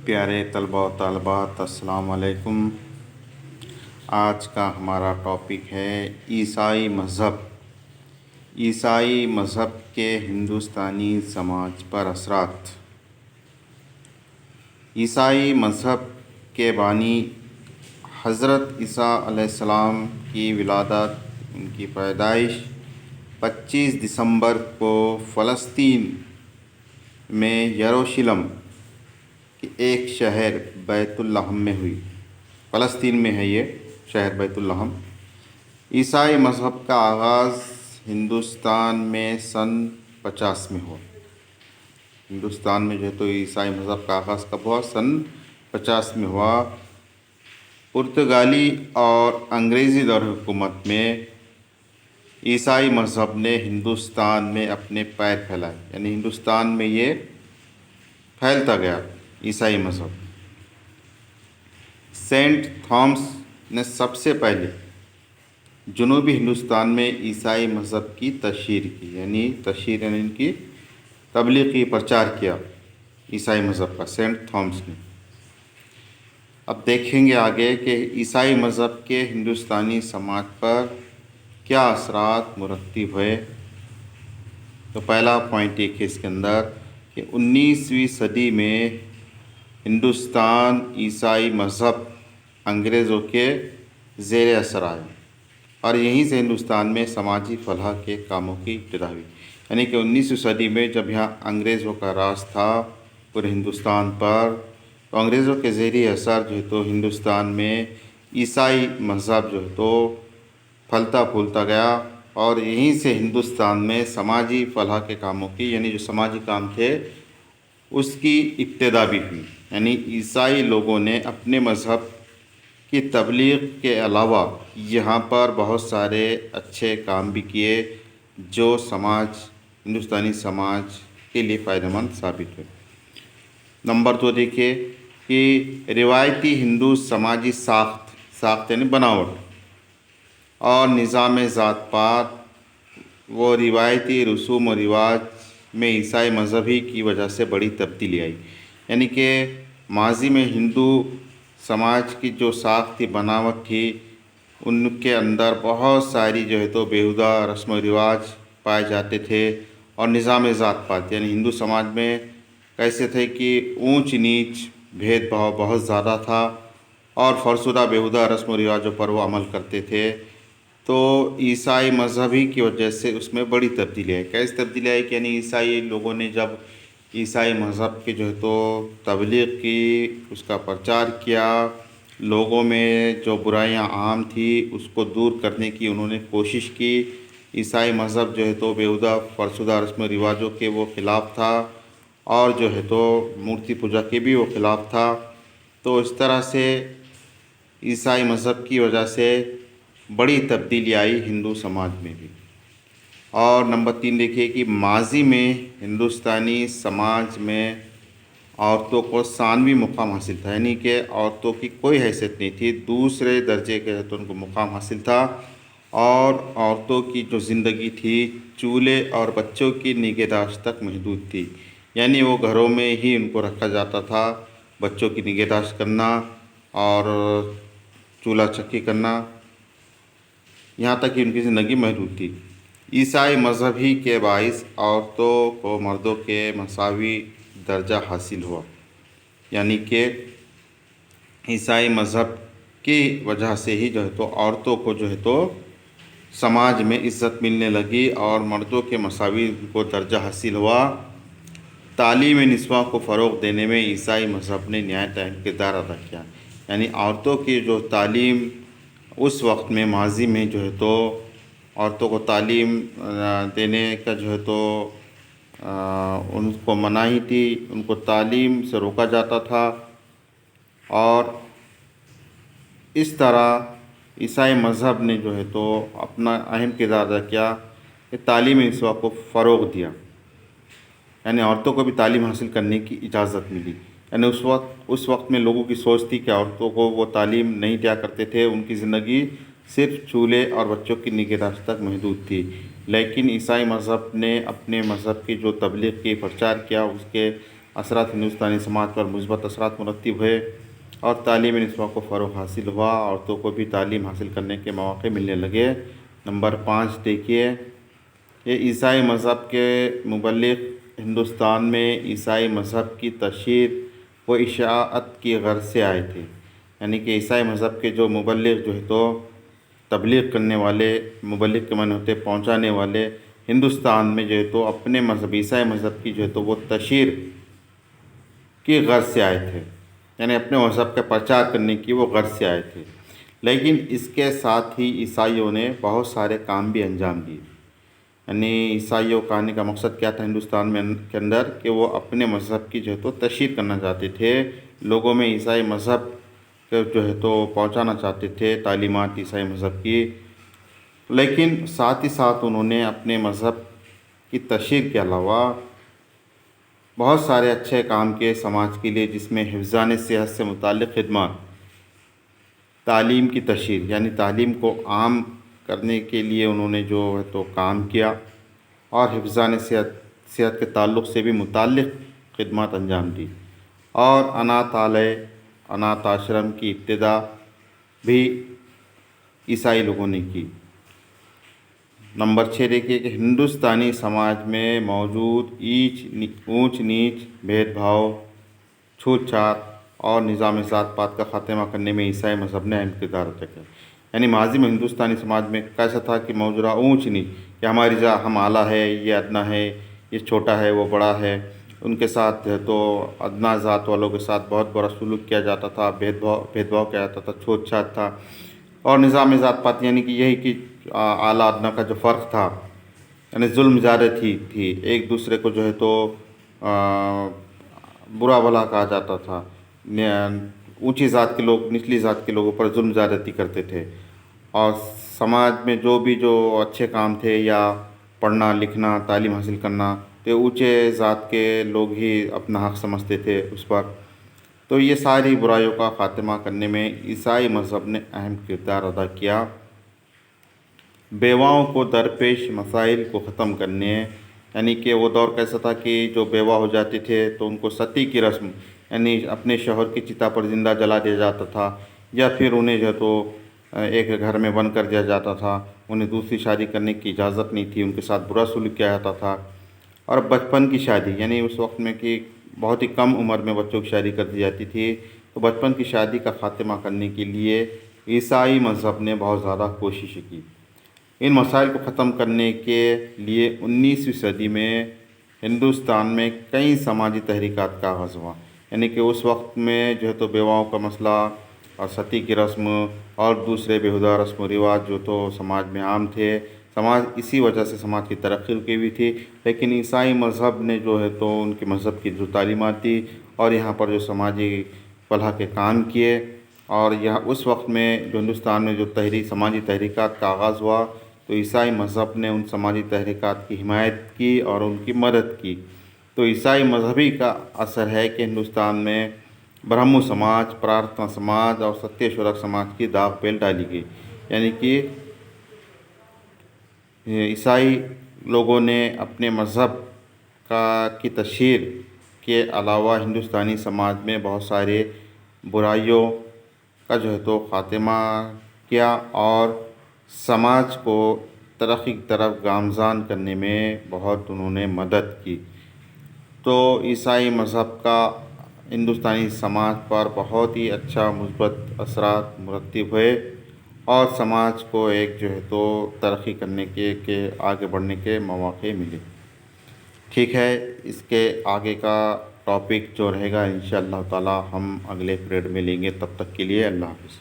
प्यारे तलबा व तालबात, अस्सलाम वालेकुम। आज का हमारा टॉपिक है ईसाई मज़हब। ईसाई मज़हब के हिंदुस्तानी समाज पर असरात। ईसाई मज़हब के बानी हज़रत ईसा अलैहिस्सलाम की विलादत, उनकी पैदाइश 25 दिसंबर को फ़लस्तीन में यरूशलेम कि एक शहर बैतुल लहम में हुई। फ़लस्तीन में है ये शहर बैतुल लहम। ईसाई मज़हब का आगाज़ हिंदुस्तान में सन 50 में हुआ। हिंदुस्तान में जो है तो ईसाई मज़हब का आगाज़ कब हुआ? सन 50 में हुआ। पुर्तगाली और अंग्रेज़ी दौर हुकूमत में ईसाई मज़हब ने हिंदुस्तान में अपने पैर फैलाए, यानी हिंदुस्तान में ये फैलता गया ईसाई मज़हब। सेंट थॉमस ने सबसे पहले जनूबी हिंदुस्तान में ईसाई मज़हब की तशहीर की, यानी इनकी तबलीगी प्रचार किया ईसाई मज़हब का सेंट थॉमस ने। अब देखेंगे आगे कि ईसाई मज़हब के हिंदुस्तानी समाज पर क्या असरात मुरतब हुए। तो पहला पॉइंट एक है इसके अंदर कि 19वीं सदी में हिंदुस्तान ईसाई मज़हब अंग्रेज़ों के ज़ेर असर आया और यहीं से हिंदुस्तान में समाजी फलाह के कामों की इब्तिदा हुई। यानी कि 19वीं सदी में जब यहाँ अंग्रेज़ों का राज था पूरे हिंदुस्तान पर, तो अंग्रेज़ों के ज़ेरी असर जो है तो हिंदुस्तान में ईसाई मज़हब जो है तो फलता फूलता गया और यहीं से हिंदुस्तान में समाजी फलाह के कामों की, यानी जो समाजी काम थे उसकी इब्तिदा भी हुई। यानी ईसाई लोगों ने अपने मज़हब की तबलीग के अलावा यहाँ पर बहुत सारे अच्छे काम भी किए जो हिंदुस्तानी समाज के लिए फ़ायदेमंद साबित हुए। नंबर 2 देखिए कि रिवायती हिंदू समाजी साख्त यानी बनावट और निज़ाम ज़ात पात वो रिवायती रसूम और रिवाज में ईसाई मज़हबी की वजह से बड़ी तब्दीली आई। यानी कि माजी में हिंदू समाज की जो साख्त थी, बनावट थी, उनके अंदर बहुत सारी जो है तो बेहुदा रस्म व रिवाज पाए जाते थे और निज़ाम ज़ात पात यानी हिंदू समाज में कैसे थे कि ऊंच नीच भेदभाव बहुत ज़्यादा था और फरसुदा बेहुदा रस्म व रिवाजों पर वो अमल करते थे। तो ईसाई मज़हबी की वजह से उसमें बड़ी तब्दीली आई। कैसे तब्दीली आई कि यानी ईसाई लोगों ने जब ईसाई मज़हब के जो है तो तबलीग की, उसका प्रचार किया, लोगों में जो बुराइयां आम थी उसको दूर करने की उन्होंने कोशिश की। ईसाई मज़हब जो है तो बेहुदा फरसुदा रस्म रिवाजों के वो ख़िलाफ़ था और जो है तो मूर्ति पूजा के भी वो ख़िलाफ़ था। तो इस तरह से ईसाई मज़हब की वजह से बड़ी तब्दीली आई हिंदू समाज में भी। और नंबर 3 देखिए कि माजी में हिंदुस्तानी समाज में औरतों को सानवी मुकाम हासिल था, यानी कि औरतों की कोई हैसियत नहीं थी, दूसरे दर्जे के तो उनको मुकाम हासिल था और औरतों की जो ज़िंदगी थी चूल्हे और बच्चों की निगहदाश्त तक महदूद थी। यानी वो घरों में ही उनको रखा जाता था, बच्चों की निगहदाश्त करना और चूल्हा चक्की करना, यहाँ तक कि उनकी ज़िंदगी महदूद थी। ईसाई मज़हब ही के बाइस औरतों को मर्दों के मसावी दर्जा हासिल हुआ। यानी कि ईसाई मज़हब की वजह से ही जो है तो औरतों को जो है तो समाज में इज़्ज़त मिलने लगी और मर्दों के मसावी को दर्जा हासिल हुआ। तालीम निस्वां को फ़रोग़ देने में ईसाई मज़हब ने नहायत अहम किरदार अदा किया। यानी औरतों की जो तालीम उस वक्त में माजी में जो है तो औरतों को तालीम देने का जो है तो उनको मनाही थी, उनको तालीम से रोका जाता था और इस तरह ईसाई मज़हब ने जो है तो अपना अहम किरदार अदा किया कि तालीम निस्वां को फ़रोग़ दिया, यानी औरतों को भी तालीम हासिल करने की इजाज़त मिली। यानी उस वक्त में लोगों की सोच थी कि औरतों को वो तालीम नहीं दिया करते थे, उनकी ज़िंदगी सिर्फ चूल्हे और बच्चों की निगहदाश्त तक महदूद थी। लेकिन ईसाई मज़हब ने अपने मज़हब की जो तबलीग की प्रचार किया, उसके اثرات ہندوستانی سماج پر مثبت اثرات مرتب ہوئے اور تعلیمی نسبوں کو فروغ حاصل ہوا، عورتوں کو بھی تعلیم حاصل کرنے کے مواقع ملنے لگے۔ نمبر 5 دیکھیے، یہ عیسائی مذہب کے مبلغ ہندوستان میں عیسائی مذہب کی تشہیر و اشاعت کی غرض سے آئے تھے، یعنی کہ عیسائی مذہب کے جو مبلغ جو ہے تو تبلیغ کرنے والے، مبلغ کے معنی ہوتے پہنچانے والے، ہندوستان میں جو ہے تو اپنے مذہب عیسائی مذہب کی جو ہے تو وہ تشہیر کی غرض سے آئے تھے، یعنی اپنے مذہب کا پرچار کرنے کی وہ غرض سے آئے تھے۔ لیکن اس کے ساتھ ہی عیسائیوں نے بہت سارے کام بھی انجام دیے، یعنی عیسائیوں کا آنے کا مقصد کیا تھا ہندوستان میں کے اندر، کہ وہ اپنے مذہب کی جو ہے تو تشہیر کرنا چاہتے تھے، لوگوں میں عیسائی مذہب جو ہے تو پہنچانا چاہتے تھے، تعلیمات عیسائی مذہب کی۔ لیکن ساتھ ہی ساتھ انہوں نے اپنے مذہب کی تشہیر کے علاوہ بہت سارے اچھے کام کیے سماج کے لیے، جس میں حفظان صحت سے متعلق خدمات، تعلیم کی تشہیر یعنی تعلیم کو عام کرنے کے لیے انہوں نے جو ہے تو کام کیا، اور حفظان صحت کے تعلق سے بھی متعلق خدمات انجام دی، اور اناتھ آشرم کی ابتدا بھی عیسائی لوگوں نے کی۔ نمبر 6 دیکھیے کہ ہندوستانی سماج میں موجود اونچ نیچ، بھید بھاؤ، چھوت چھات اور نظام ذات پات کا خاتمہ کرنے میں عیسائی مذہب نے اہم کردار ادا کیا۔ یعنی ماضی میں ہندوستانی سماج میں کیسا تھا کہ موجودہ اونچ نیچ، کہ ہماری ہم اعلیٰ ہے، یہ ادنا ہے، یہ چھوٹا ہے، وہ بڑا ہے، ان کے ساتھ تو ادنا ذات والوں کے ساتھ بہت برا سلوک کیا جاتا تھا، بھید بھاؤ کیا جاتا تھا، چھوت چھات تھا، اور نظام ذات پات یعنی کہ یہی کہ اعلیٰ ادنا کا جو فرق تھا، یعنی ظلم زیادہ تھی، ایک دوسرے کو جو ہے تو برا بھلا کہا جاتا تھا، اونچی ذات کے لوگ نچلی ذات کے لوگوں پر ظلم زیادتی کرتے تھے، اور سماج میں جو اچھے کام تھے یا پڑھنا لکھنا تعلیم حاصل کرنا، تو اونچے ذات کے لوگ ہی اپنا حق سمجھتے تھے اس پر۔ تو یہ ساری برائیوں کا خاتمہ کرنے میں عیسائی مذہب نے اہم کردار ادا کیا۔ بیواؤں کو درپیش مسائل کو ختم کرنے، یعنی کہ وہ دور کیسا تھا کہ جو بیوہ ہو جاتے تھے تو ان کو ستی کی رسم، یعنی اپنے شوہر کی چتا پر زندہ جلا دیا جاتا تھا، یا پھر انہیں جو تو ایک گھر میں بند کر دیا جاتا تھا، انہیں دوسری شادی کرنے کی اجازت نہیں تھی، ان کے ساتھ برا سلوک کیا جاتا تھا۔ اور بچپن کی شادی، یعنی اس وقت میں کہ بہت ہی کم عمر میں بچوں کی شادی کر دی جاتی تھی، تو بچپن کی شادی کا خاتمہ کرنے کے لیے عیسائی مذہب نے بہت زیادہ کوشش کی۔ ان مسائل کو ختم کرنے کے لیے 19ویں صدی میں ہندوستان میں کئی سماجی تحریکات کا آغاز ہوا، یعنی کہ اس وقت میں جو ہے تو بیواؤں کا مسئلہ اور ستی کی رسم اور دوسرے بیہودہ رسم و رواج جو تو سماج میں عام تھے، اسی وجہ سے سماج کی ترقی رکی ہوئی تھی۔ لیکن عیسائی مذہب نے جو ہے تو ان کے مذہب کی جو تعلیمات دی اور یہاں پر جو سماجی فلاح کے کام کیے، اور یہاں اس وقت میں جو ہندوستان میں جو سماجی تحریکات کا آغاز ہوا، تو عیسائی مذہب نے ان سماجی تحریکات کی حمایت کی اور ان کی مدد کی۔ تو عیسائی مذہبی کا اثر ہے کہ ہندوستان میں برہمو سماج، پرارتھنا سماج اور ستیہ شودھک سماج کی داغ پیل ڈالی گئی، یعنی کہ عیسائی لوگوں نے اپنے مذہب کی تشہیر کے علاوہ ہندوستانی سماج میں بہت سارے برائیوں کا جو ہے تو خاتمہ کیا، اور سماج کو ترقی کی طرف گامزن کرنے میں بہت انہوں نے مدد کی۔ تو عیسائی مذہب کا ہندوستانی سماج پر بہت ہی اچھا مثبت اثرات مرتب ہوئے، اور سماج کو ایک جو ہے تو ترقی کرنے کے آگے بڑھنے کے مواقع ملے۔ ٹھیک ہے، اس کے آگے کا ٹاپک جو رہے گا انشاءاللہ تعالی ہم اگلے پیریڈ میں لیں گے۔ تب تک کے لیے اللہ حافظ۔